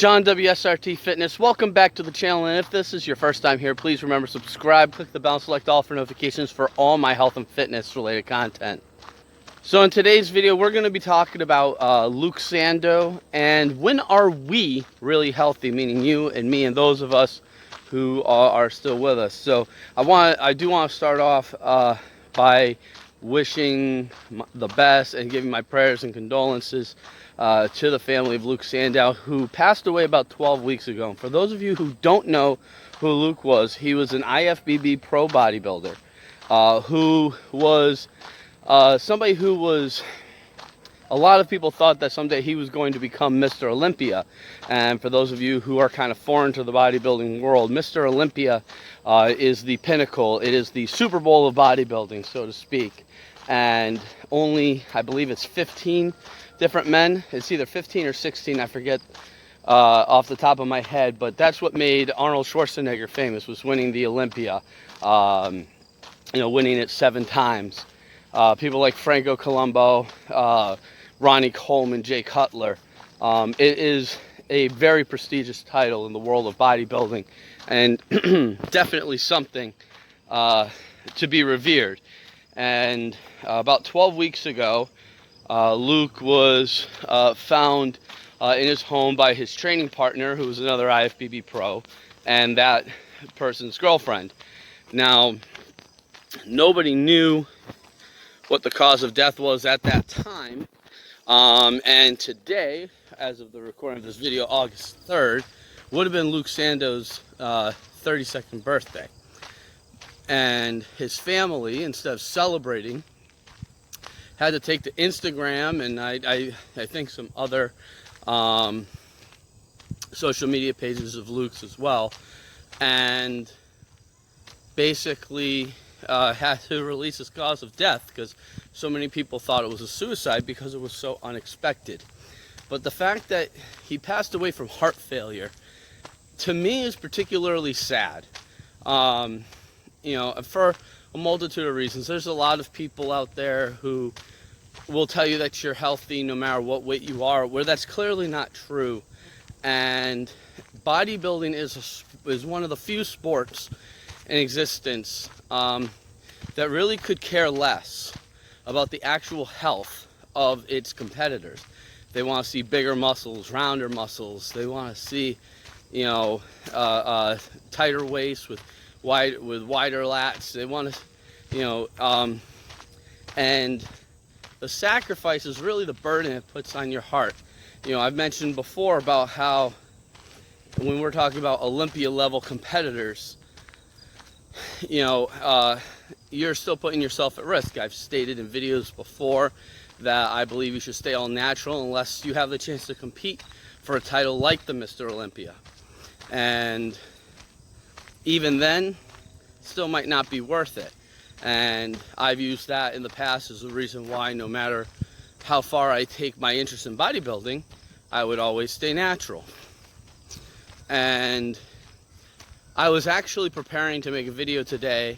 Sean, WSRT Fitness. Welcome back to the channel, and if this is your first time here, please remember subscribe, click the bell, and select all for notifications for all my health and fitness related content. So in today's video, we're going to be talking about Luke Sandoe and when are we really healthy, meaning you and me and those of us who are still with us. So I do want to start off by wishing the best and giving my prayers and condolences to the family of Luke Sandoe, who passed away about 12 weeks ago. And for those of you who don't know who Luke was, he was an IFBB pro bodybuilder who was somebody who was, a lot of people thought that someday he was going to become Mr. Olympia. And for those of you who are kind of foreign to the bodybuilding world, Mr. Olympia is the pinnacle. It is the Super Bowl of bodybuilding, so to speak. And only, I believe it's 15 different men. It's either 15 or 16, I forget off the top of my head. But that's what made Arnold Schwarzenegger famous, was winning the Olympia. Winning it 7 times. People like Franco Columbu, Ronnie Coleman, Jay Cutler. It is a very prestigious title in the world of bodybuilding, and definitely something to be revered. And about 12 weeks ago, Luke was found in his home by his training partner, who was another IFBB pro, and that person's girlfriend. Now, nobody knew what the cause of death was at that time, and today, as of the recording of this video, August 3rd, would have been Luke Sandoe's 32nd birthday. And his family, instead of celebrating, had to take to Instagram and I think some other social media pages of Luke's as well, and basically had to release his cause of death because so many people thought it was a suicide because it was so unexpected. But the fact that he passed away from heart failure, to me, is particularly sad. For a multitude of reasons. There's a lot of people out there who will tell you that you're healthy no matter what weight you are, where that's clearly not true. And bodybuilding is one of the few sports in existence that really could care less about the actual health of its competitors. They want to see bigger muscles, rounder muscles. They want to see, tighter waists with wider lats. They want to, and the sacrifice is really the burden it puts on your heart. I've mentioned before about how when we're talking about Olympia level competitors, you're still putting yourself at risk. I've stated in videos before that I believe you should stay all natural unless you have the chance to compete for a title like the Mr. Olympia. And even then, still might not be worth it. And I've used that in the past as the reason why, no matter how far I take my interest in bodybuilding, I would always stay natural. And I was actually preparing to make a video today,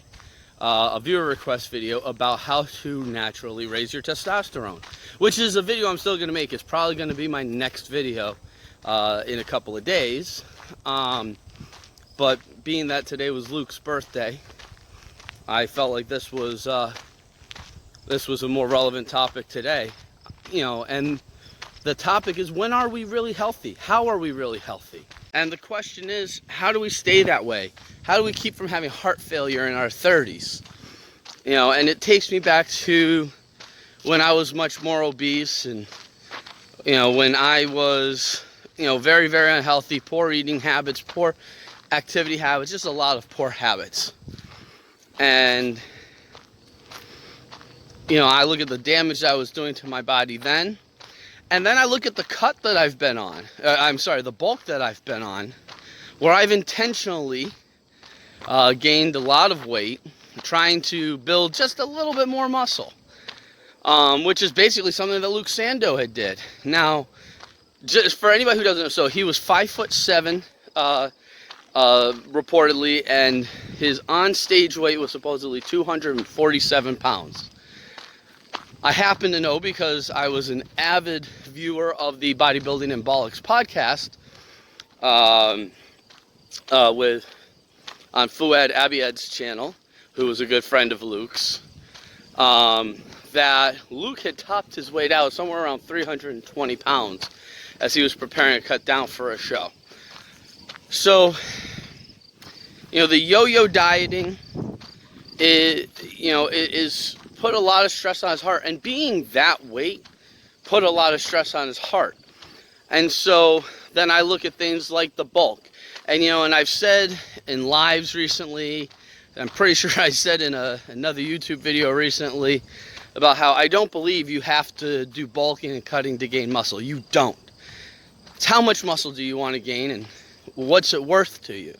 a viewer request video, about how to naturally raise your testosterone, which is a video I'm still going to make. It's probably going to be my next video in a couple of days. But being that today was Luke's birthday, I felt like this was a more relevant topic today. And the topic is, when are we really healthy? How are we really healthy? And the question is, how do we stay that way? How do we keep from having heart failure in our 30s? And it takes me back to when I was much more obese, and when I was very, very unhealthy, poor eating habits, poor activity habits, just a lot of poor habits. And I look at the damage I was doing to my body then, and then I look at the cut that I've been on, the bulk that I've been on, where I've intentionally gained a lot of weight, trying to build just a little bit more muscle, which is basically something that Luke Sandoe had did. Now, just for anybody who doesn't know, so he was 5'7", reportedly, and his on-stage weight was supposedly 247 pounds. I happen to know because I was an avid viewer of the Bodybuilding and Bollocks podcast, with on Fuad Abiad's channel, who was a good friend of Luke's, that Luke had topped his weight out somewhere around 320 pounds as he was preparing to cut down for a show. So, the yo-yo dieting is put a lot of stress on his heart, and being that weight put a lot of stress on his heart. And so then I look at things like the bulk. And, and I've said in lives recently, I'm pretty sure I said in another YouTube video recently, about how I don't believe you have to do bulking and cutting to gain muscle. You don't. It's how much muscle do you want to gain, and what's it worth to you?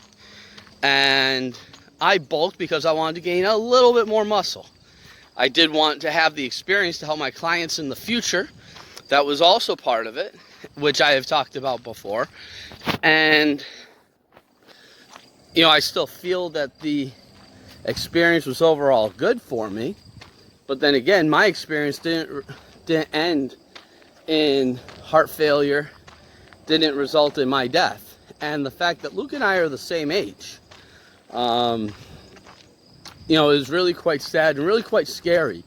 And I bulked because I wanted to gain a little bit more muscle. I did want to have the experience to help my clients in the future. That was also part of it, which I have talked about before. And, I still feel that the experience was overall good for me. But then again, my experience didn't end in heart failure, didn't result in my death. And the fact that Luke and I are the same age, is really quite sad and really quite scary.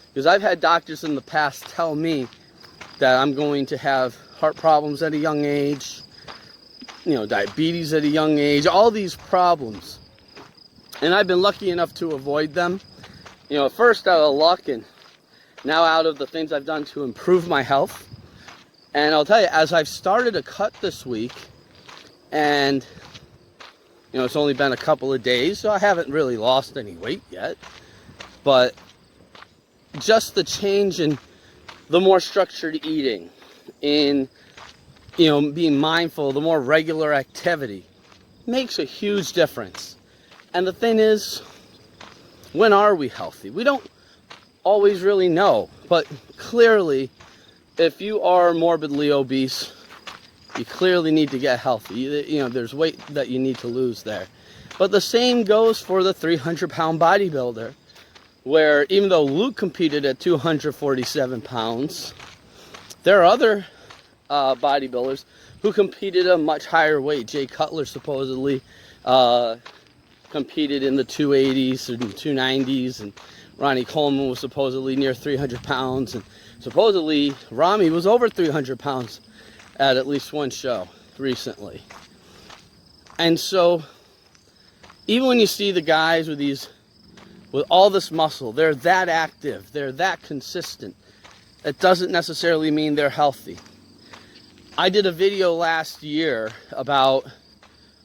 Because I've had doctors in the past tell me that I'm going to have heart problems at a young age, diabetes at a young age, all these problems. And I've been lucky enough to avoid them. First out of luck, and now out of the things I've done to improve my health. And I'll tell you, as I've started a cut this week, and it's only been a couple of days, so I haven't really lost any weight yet, but just the change in the more structured eating, in being mindful, the more regular activity makes a huge difference. And the thing is, when are we healthy? We don't always really know, but clearly, if you are morbidly obese, you clearly need to get healthy. There's weight that you need to lose there. But the same goes for the 300-pound bodybuilder, where even though Luke competed at 247 pounds, there are other bodybuilders who competed at a much higher weight. Jay Cutler supposedly competed in the 280s and 290s, and Ronnie Coleman was supposedly near 300 pounds, and supposedly Rami was over 300 pounds at least one show recently. And so even when you see the guys with all this muscle, they're that active, they're that consistent, it doesn't necessarily mean they're healthy. I did a video last year about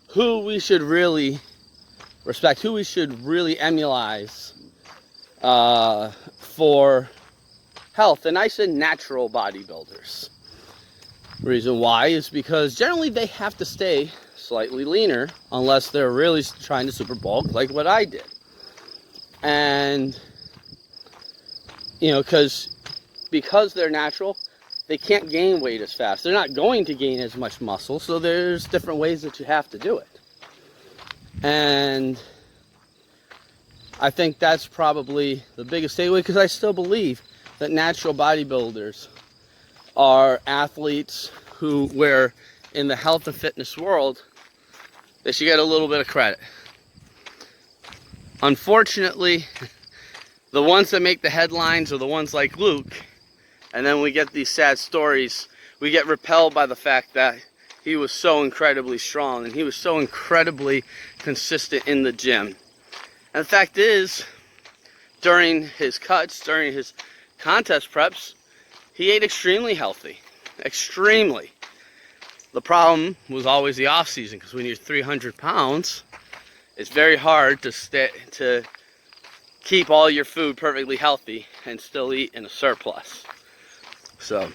who we should really respect, who we should really emulate for health. And I said natural bodybuilders. The reason why is because generally they have to stay slightly leaner unless they're really trying to super bulk like what I did. And, because they're natural, they can't gain weight as fast. They're not going to gain as much muscle, so there's different ways that you have to do it. And I think that's probably the biggest takeaway, because I still believe that natural bodybuilders are athletes where in the health and fitness world, they should get a little bit of credit. Unfortunately, the ones that make the headlines are the ones like Luke, and then we get these sad stories. We get repelled by the fact that he was so incredibly strong and he was so incredibly consistent in the gym. And the fact is, during his cuts, during his contest preps, he ate extremely healthy. Extremely. The problem was always the off season, because when you're 300 pounds, it's very hard to keep all your food perfectly healthy and still eat in a surplus. So,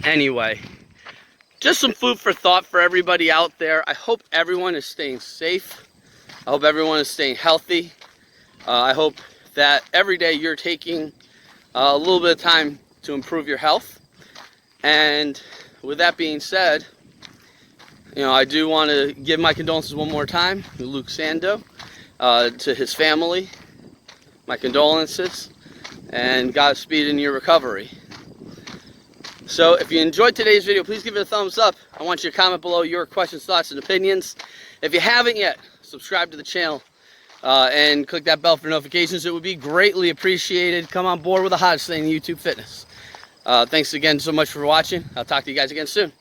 anyway, just some food for thought for everybody out there. I hope everyone is staying safe. I hope everyone is staying healthy. I hope that every day you're taking a little bit of time to improve your health. And with that being said, I do want to give my condolences one more time to Luke Sandoe, to his family. My condolences, and Godspeed in your recovery. So if you enjoyed today's video, please give it a thumbs up. I want you to comment below your questions, thoughts, and opinions. If you haven't yet, subscribe to the channel and click that bell for notifications. It would be greatly appreciated. Come on board with the hottest thing in YouTube fitness. Thanks again so much for watching. I'll talk to you guys again soon.